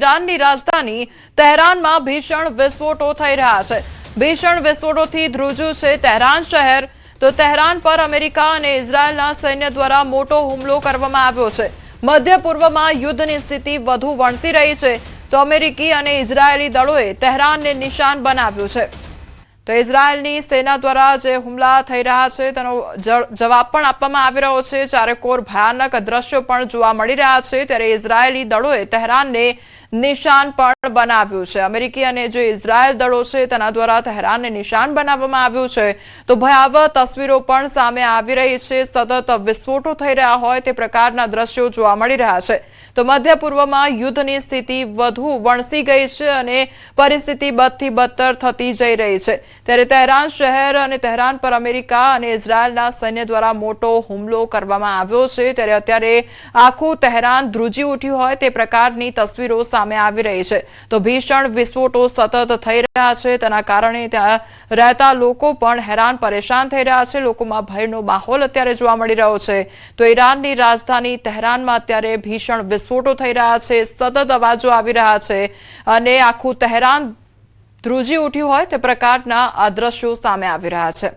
ઈરાનની રાજધાની તહેરાનમાં ભીષણ વિસ્ફોટો થઈ રહ્યા છે। ભીષણ વિસ્ફોટોથી ધ્રુજ્યું છે તહેરાન શહેર। તો તહેરાન પર અમેરિકા અને ઇઝરાયલના સૈન્ય દ્વારા મોટો હુમલો કરવામાં આવ્યો છે। મધ્ય પૂર્વમાં યુદ્ધની સ્થિતિ વધુ વણસી રહી છે। તો અમેરિકી અને ઇઝરાયેલી દળોએ તહેરાનને નિશાન બનાવ્યું છે। તો ઇઝરાયેલની સેના દ્વારા જે હુમલા થઈ રહ્યા છે તેનો જવાબ પણ આપવામાં આવી રહ્યો છે। ચારેકોર ભયાનક દ્રશ્યો પણ જોવા મળી રહ્યા છે। ત્યારે ઇઝરાયેલી દળોએ તહેરાનને નિશાન પણ બનાવ્યું છે। અમેરિકી અને જે ઇઝરાયેલ દળો છે તેના દ્વારા તહેરાનને નિશાન બનાવવામાં આવ્યું છે। તો ભયાવહ તસવીરો પણ સામે આવી રહી છે। સતત વિસ્ફોટો થઈ રહ્યા હોય તે પ્રકારના દ્રશ્યો જોવા મળી રહ્યા છે। તો મધ્ય પૂર્વમાં યુદ્ધની સ્થિતિ વધુ વણસી ગઈ છે અને પરિસ્થિતિ બદથી બદતર થતી જઈ રહી છે। ત્યારે તહેરાન શહેર અને તહેરાન પર અમેરિકા અને ઇઝરાયલના સૈન્ય દ્વારા મોટો હુમલો કરવામાં આવ્યો છે। ત્યારે અત્યારે આખું તહેરાન ધ્રુજી ઉઠ્યું હોય તે પ્રકારની તસવીરો સામે આવી રહી છે। તો ભીષણ વિસ્ફોટો સતત થઈ રહ્યા છે તેના કારણે ત્યાં રહેતા લોકો પણ હેરાન પરેશાન થઈ રહ્યા છે। લોકોમાં ભયનો માહોલ અત્યારે જોવા મળી રહ્યો છે। તો ઈરાનની રાજધાની તહેરાનમાં અત્યારે ભીષણ વિસ્ફોટો થઈ રહ્યા છે। સતત અવાજો આવી રહ્યા છે અને આખું તહેરાન ધ્રુજી ઉઠ્યું હોય તે પ્રકારના આ દ્રશ્યો સામે આવી રહ્યા છે।